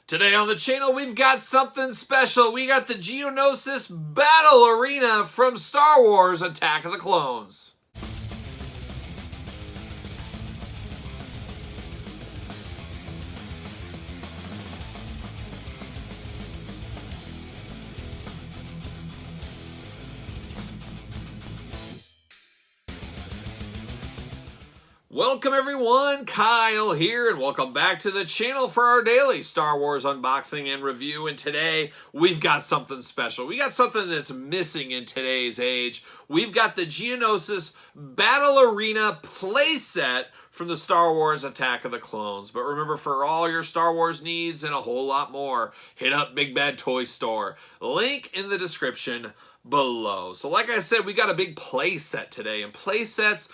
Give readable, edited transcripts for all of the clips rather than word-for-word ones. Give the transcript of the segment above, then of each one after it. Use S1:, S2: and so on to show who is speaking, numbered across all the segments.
S1: Today on the channel, we've got something special. We got the Geonosis Battle Arena from Star Wars Attack of the Clones. Welcome everyone, Kyle here, and welcome back to the channel for our daily Star Wars unboxing and review. And today, we've got something special. We got something that's missing in today's age. We've got the Geonosis Battle Arena playset from the Star Wars Attack of the Clones. But remember, for all your Star Wars needs and a whole lot more, hit up Big Bad Toy Store. Link in the description below. So like I said, we got a big play set today, and play sets,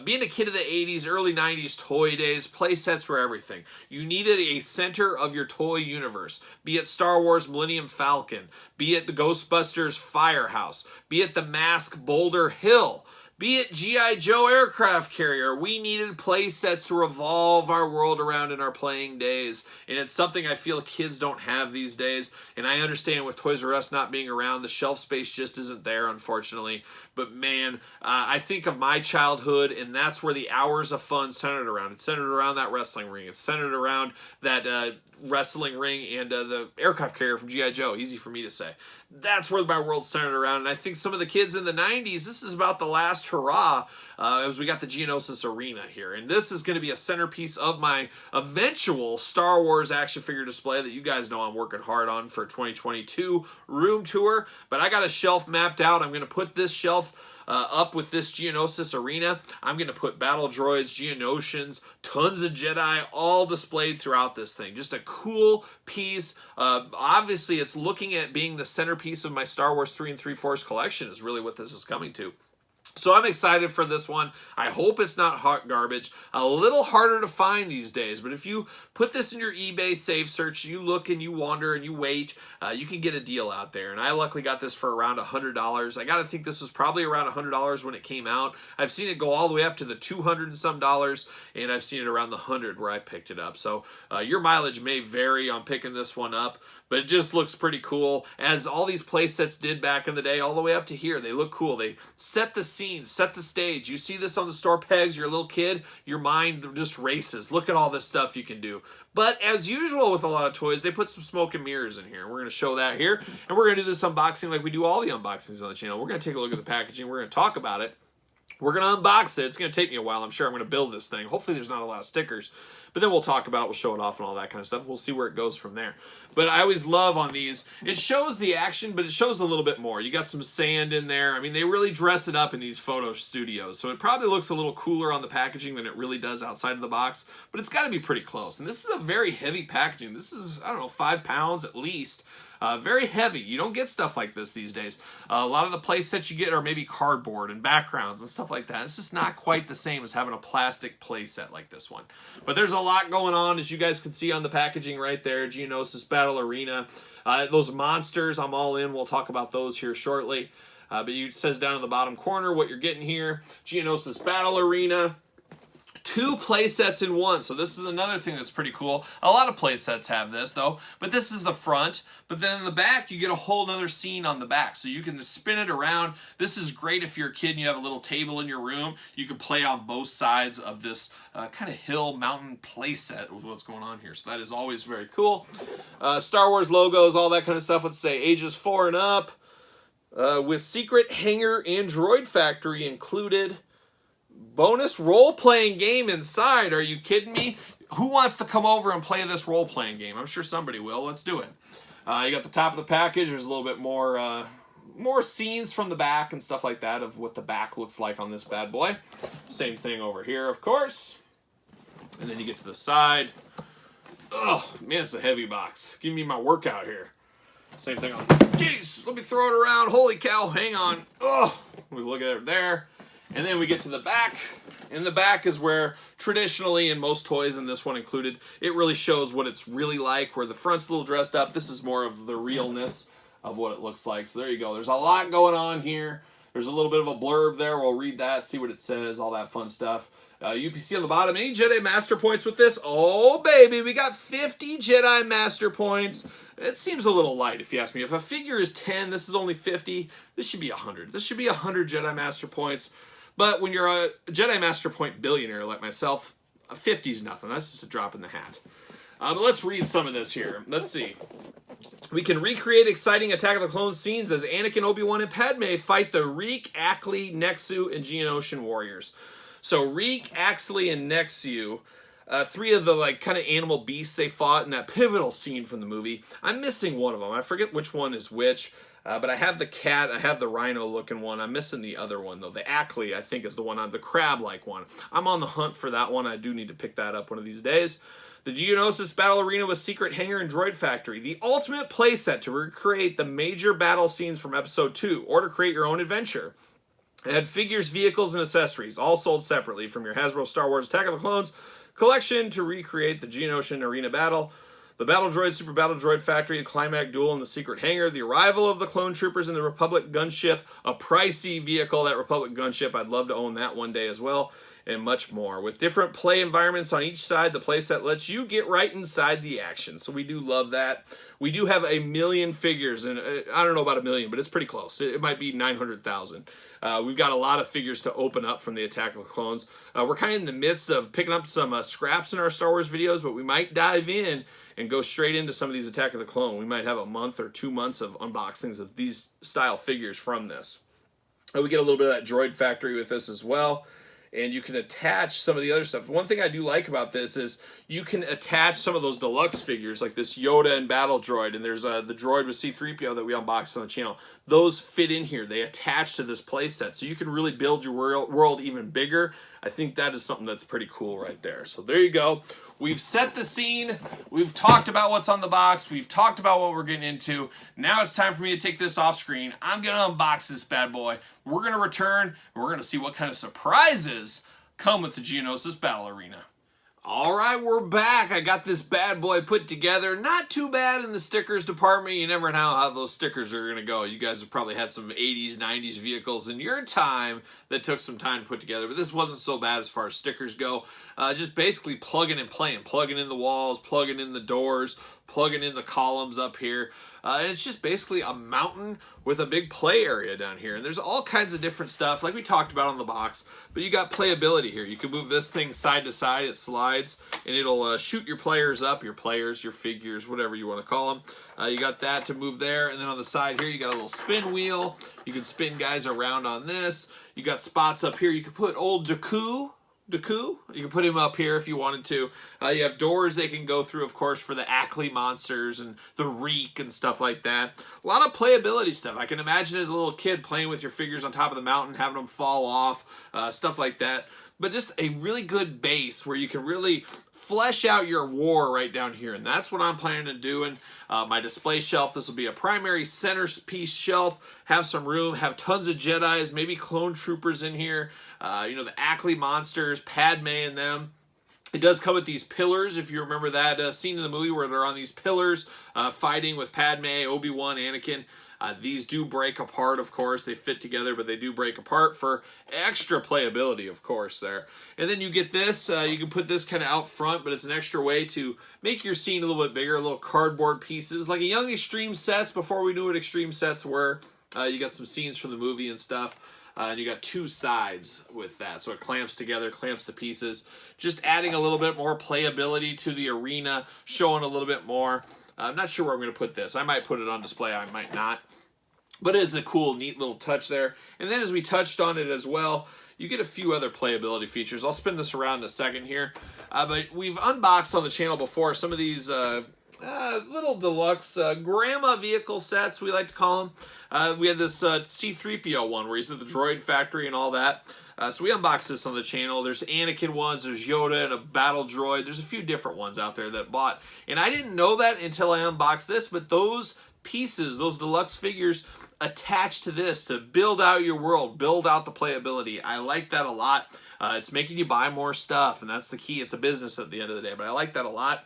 S1: being a kid of the 80s, early 90s toy days, play sets were everything. You needed a center of your toy universe, be it Star Wars Millennium Falcon, be it the Ghostbusters Firehouse, be it the Mask Boulder Hill, be it G.I. Joe aircraft carrier. We needed play sets to revolve our world around in our playing days. And it's something I feel kids don't have these days. And I understand with Toys R Us not being around, the shelf space just isn't there, unfortunately. But man, I think of my childhood, and that's where the hours of fun centered around. It's centered around that wrestling ring. It's centered around that wrestling ring and the aircraft carrier from G.I. Joe. Easy for me to say. That's where my world's centered around. And I think some of the kids in the 90s, this is about the last hurrah as we got the Geonosis Arena here. And this is going to be a centerpiece of my eventual Star Wars action figure display that you guys know I'm working hard on for 2022 room tour. But I got a shelf mapped out. I'm going to put this shelf up with this Geonosis Arena. I'm going to put battle droids, Geonosians, tons of Jedi, all displayed throughout this thing. Just a cool piece. Obviously, it's looking at being the centerpiece of my Star Wars 3 3/4 collection is really what this is coming to. So I'm excited for this one. I hope it's not hot garbage. A little harder to find these days, but if you put this in your eBay save search, you look and you wander and you wait, you can get a deal out there. And I luckily got this for around $100. I gotta think this was probably around $100 when it came out. I've seen it go all the way up to the $200 and some dollars, and I've seen it around the $100 where I picked it up. So your mileage may vary on picking this one up, but it just looks pretty cool, as all these play sets did back in the day, all the way up to here. They look cool. They set the scene, set the stage. You see this on the store pegs, you're a little kid, your mind just races. Look at all this stuff you can do. But as usual with a lot of toys, they put some smoke and mirrors in here. We're going to show that here, and we're going to do this unboxing like we do all the unboxings on the channel. We're going to take a look at the packaging. We're going to talk about it. We're going to unbox it. It's going to take me a while. I'm sure I'm going to build this thing. Hopefully there's not a lot of stickers. But then we'll talk about it, we'll show it off and all that kind of stuff. We'll see where it goes from there. But I always love on these, it shows the action, but it shows a little bit more. You got some sand in there. I mean, they really dress it up in these photo studios. So it probably looks a little cooler on the packaging than it really does outside of the box. But it's got to be pretty close. And this is a very heavy packaging. This is, I don't know, 5 pounds at least. Very heavy. You don't get stuff like this these days. A lot of the play sets you get are maybe cardboard and backgrounds and stuff like that. It's just not quite the same as having a plastic play set like this one. But there's a lot going on, as you guys can see on the packaging right there. Geonosis Battle Arena. Those monsters, I'm all in. We'll talk about those here shortly. But it says down in the bottom corner what you're getting here. Geonosis Battle Arena. 2 play sets in one. So this is another thing that's pretty cool. A lot of play sets have this though, but this is the front. But then in the back, you get a whole nother scene on the back. So you can spin it around. This is great if you're a kid and you have a little table in your room. You can play on both sides of this kind of hill mountain play set with what's going on here. So that is always very cool. Star Wars logos, all that kind of stuff. Let's say ages 4 and up. With secret hangar and droid factory included. Bonus role-playing game inside. Are you kidding me? Who wants to come over and play this role-playing game? I'm sure somebody will. Let's do it. You got the top of the package. There's a little bit more scenes from the back and stuff like that of what the back looks like on this bad boy. Same thing over here, of course. And then you get to the side. Oh, man, it's a heavy box. Give me my workout here. Same thing on... Jeez, let me throw it around. Holy cow, hang on. Oh, we look at it there. And then we get to the back. In the back is where traditionally, in most toys, and this one included, it really shows what it's really like, where the front's a little dressed up. This is more of the realness of what it looks like. So there you go. There's a lot going on here. There's a little bit of a blurb there. We'll read that, see what it says, all that fun stuff. UPC on the bottom. Any Jedi Master Points with this? Oh, baby, we got 50 Jedi Master Points. It seems a little light, if you ask me. If a figure is 10, this is only 50. This should be 100. This should be 100 Jedi Master Points. But when you're a Jedi Master Point billionaire like myself, 50 is nothing. That's just a drop in the hat. But let's read some of this here. Let's see. We can recreate exciting Attack of the Clones scenes as Anakin, Obi-Wan, and Padme fight the Reek, Ackley, Nexu, and Geonosian warriors. So Reek, Axley, and Nexu, three of the like kind of animal beasts they fought in that pivotal scene from the movie. I'm missing one of them. I forget which one is which, but I have the cat, I have the rhino-looking one. I'm missing the other one, though. The Ackley, I think, is the one, the crab-like one. I'm on the hunt for that one. I do need to pick that up one of these days. The Geonosis Battle Arena with Secret Hangar and Droid Factory. The ultimate playset to recreate the major battle scenes from Episode 2, or to create your own adventure. It had figures, vehicles, and accessories, all sold separately from your Hasbro Star Wars Attack of the Clones collection to recreate the Geonosian Arena battle. The Battle Droid, Super Battle Droid Factory, the Climax Duel in the Secret Hangar, the arrival of the Clone Troopers in the Republic Gunship, a pricey vehicle, that Republic Gunship. I'd love to own that one day as well, and much more. With different play environments on each side, the playset lets you get right inside the action. So we do love that. We do have 1 million figures, and I don't know about 1 million, but it's pretty close. It might be 900,000. We've got a lot of figures to open up from the Attack of the Clones. We're kind of in the midst of picking up some scraps in our Star Wars videos, but we might dive in and go straight into some of these Attack of the Clone. We might have a month or 2 months of unboxings of these style figures from this. We get a little bit of that Droid Factory with this as well. And you can attach some of the other stuff. One thing I do like about this is you can attach some of those deluxe figures, like this Yoda and Battle Droid, and there's the droid with C-3PO that we unboxed on the channel. Those fit in here. They attach to this playset, so you can really build your world even bigger. I think that is something that's pretty cool right there. So there you go. We've set the scene. We've talked about what's on the box. We've talked about what we're getting into. Now it's time for me to take this off screen. I'm going to unbox this bad boy. We're going to return, and we're going to see what kind of surprises come with the Geonosis Battle Arena. All right, we're back. I got this bad boy put together. Not too bad in the stickers department. You never know how those stickers are going to go. You guys have probably had some 80s, 90s vehicles in your time that took some time to put together, but this wasn't so bad as far as stickers go. Just basically plugging and playing. Plugging in the walls, plugging in the doors, plugging in the columns up here. And it's just basically a mountain with a big play area down here. And there's all kinds of different stuff, like we talked about on the box, but you got playability here. You can move this thing side to side, it slides, and it'll shoot your players up, your figures, whatever you want to call them. You got that to move there, and then on the side here, you got a little spin wheel. You can spin guys around on this. You got spots up here. You can put old Dooku. You can put him up here if you wanted to. You have doors they can go through, of course, for the Ackley monsters and the Reek and stuff like that. A lot of playability stuff. I can imagine as a little kid playing with your figures on top of the mountain, having them fall off, stuff like that. But just a really good base where you can really flesh out your war right down here. And that's what I'm planning on doing. My display shelf, this will be a primary centerpiece shelf. Have some room, have tons of Jedis, maybe clone troopers in here. You know, the Ackley monsters, Padme and them. It does come with these pillars, if you remember that scene in the movie where they're on these pillars fighting with Padme, Obi-Wan, Anakin. These do break apart, of course. They fit together, but they do break apart for extra playability, of course, there. And then you get this. You can put this kind of out front, but it's an extra way to make your scene a little bit bigger, little cardboard pieces, like a Young Extreme sets before we knew what Extreme sets were. You got some scenes from the movie and stuff. And you got two sides with that. So it clamps together, clamps the pieces. Just adding a little bit more playability to the arena, showing a little bit more. I'm not sure where I'm going to put this. I might put it on display, I might not. But it is a cool, neat little touch there. And then as we touched on it as well, you get a few other playability features. I'll spin this around in a second here. But we've unboxed on the channel before some of these little deluxe grandma vehicle sets, we like to call them. We had this C-3PO one where he's at the droid factory and all that. So we unboxed this on the channel. There's Anakin ones, there's Yoda and a battle droid. There's a few different ones out there that bought. And I didn't know that until I unboxed this, but those pieces, those deluxe figures attached to this to build out your world, build out the playability. I like that a lot. It's making you buy more stuff, and that's the key. It's a business at the end of the day, but I like that a lot.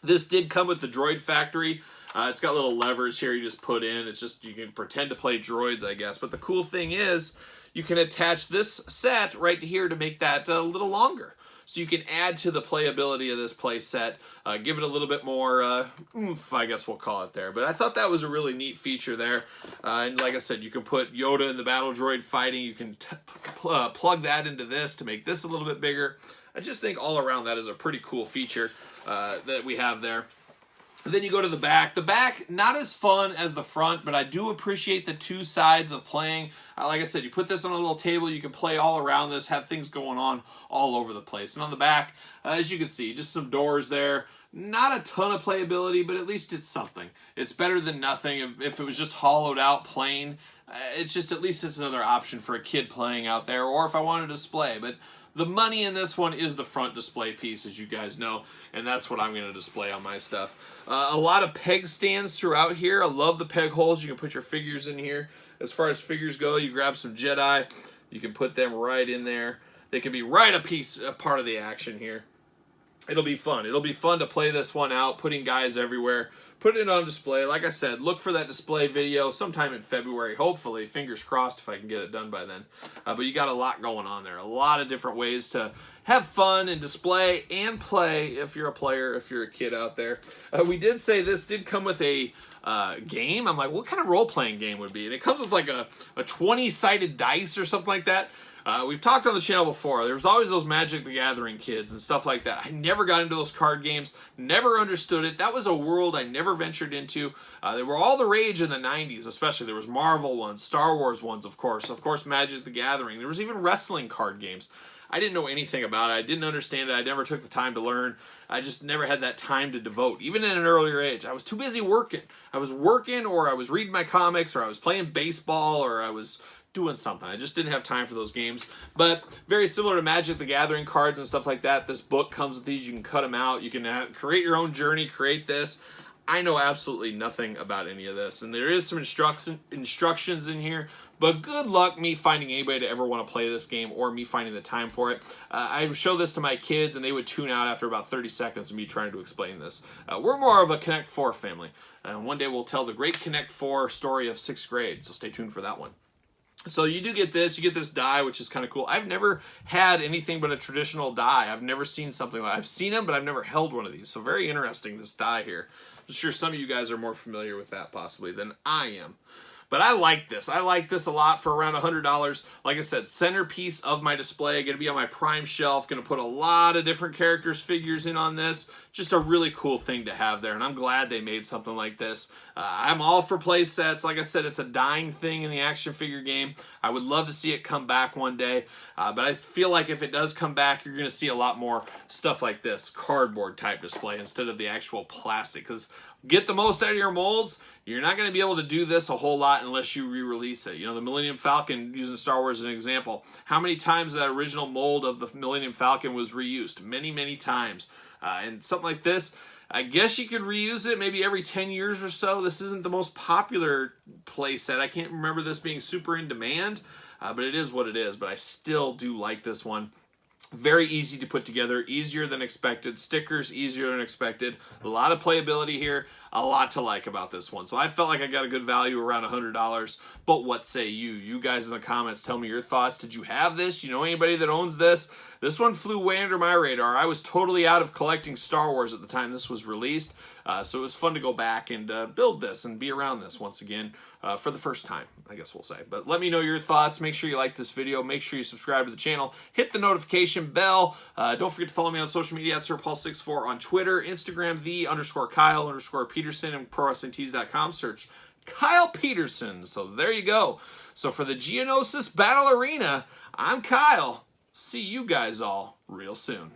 S1: This did come with the Droid Factory. It's got little levers here you just put in. It's just, you can pretend to play droids, I guess. But the cool thing is, you can attach this set right to here to make that a little longer. So you can add to the playability of this play set, give it a little bit more oomph, I guess we'll call it there. But I thought that was a really neat feature there. And like I said, you can put Yoda in the battle droid fighting. You can plug that into this to make this a little bit bigger. I just think all around that is a pretty cool feature that we have there. And then you go to the back. The back, not as fun as the front, but I do appreciate the two sides of playing. Like I said, you put this on a little table, you can play all around this, have things going on all over the place. And on the back, as you can see, just some doors there. Not a ton of playability, but at least it's something. It's better than nothing. If it was just hollowed out plain, it's just, at least it's another option for a kid playing out there, or if I want to display. But the money in this one is the front display piece, as you guys know, and that's what I'm going to display on my stuff. A lot of peg stands throughout here. I love the peg holes. You can put your figures in here. As far as figures go, you grab some Jedi. You can put them right in there. They can be right a part of the action here. It'll be fun. It'll be fun to play this one out, putting guys everywhere, putting it on display. Like I said, look for that display video sometime in February, hopefully. Fingers crossed if I can get it done by then. But you got a lot going on there. A lot of different ways to have fun and display and play if you're a player, if you're a kid out there. We did say this did come with a game. I'm like, what kind of role-playing game would it be? And it comes with like a 20-sided dice or something like that. We've talked on the channel before. There was always those Magic the Gathering kids and stuff like that. I never got into those card games, never understood it. That was a world I never ventured into. They were all the rage in the 90s, especially. There was Marvel ones, Star Wars ones, of course Magic the Gathering. There was even wrestling card games. I didn't know anything about it. I didn't understand it. I never took the time to learn. I just never had that time to devote, even at an earlier age. I was too busy working. I was working, or I was reading my comics, or I was playing baseball, or I was doing something. I just didn't have time for those games. But very similar to Magic the Gathering cards and stuff like that, this book comes with these. You can cut them out. You can create your own journey, create this. I know absolutely nothing about any of this, and there is some instructions in here, but good luck me finding anybody to ever want to play this game, or me finding the time for it. I would show this to my kids, and they would tune out after about 30 seconds of me trying to explain this. We're more of a Connect 4 family. One day we'll tell the great Connect 4 story of 6th grade, so stay tuned for that one. So you do get this. You get this die, which is kind of cool. I've never had anything but a traditional die. I've never seen something like that. I've seen them, but I've never held one of these. So very interesting, this die here. I'm sure some of you guys are more familiar with that possibly than I am. But I like this. I like this a lot for around $100. Like I said, centerpiece of my display. Going to be on my prime shelf. Going to put a lot of different characters' figures in on this. Just a really cool thing to have there. And I'm glad they made something like this. I'm all for play sets. Like I said, it's a dying thing in the action figure game. I would love to see it come back one day. But I feel like if it does come back, you're going to see a lot more stuff like this. Cardboard type display instead of the actual plastic. Because get the most out of your molds. You're not going to be able to do this a whole lot unless you re-release it. You know, the Millennium Falcon, using Star Wars as an example, how many times that original mold of the Millennium Falcon was reused? Many, many times. And something like this, I guess you could reuse it maybe every 10 years or so. This isn't the most popular playset. I can't remember this being super in demand, but it is what it is. But I still do like this one. Very easy to put together, easier than expected. Stickers, easier than expected. A lot of playability here, a lot to like about this one. So I felt like I got a good value around $100. But what say you? You guys in the comments, tell me your thoughts. Did you have this? Do you know anybody that owns this? This one flew way under my radar. I was totally out of collecting Star Wars at the time this was released. So it was fun to go back and build this and be around this once again for the first time, I guess we'll say. But let me know your thoughts. Make sure you like this video. Make sure you subscribe to the channel. Hit the notification bell. Don't forget to follow me on social media at SirPaul64 on Twitter, Instagram, _Kyle_Peterson, and ProWrestlingTees.com. Search Kyle Peterson. So there you go. So for the Geonosis Battle Arena, I'm Kyle. See you guys all real soon.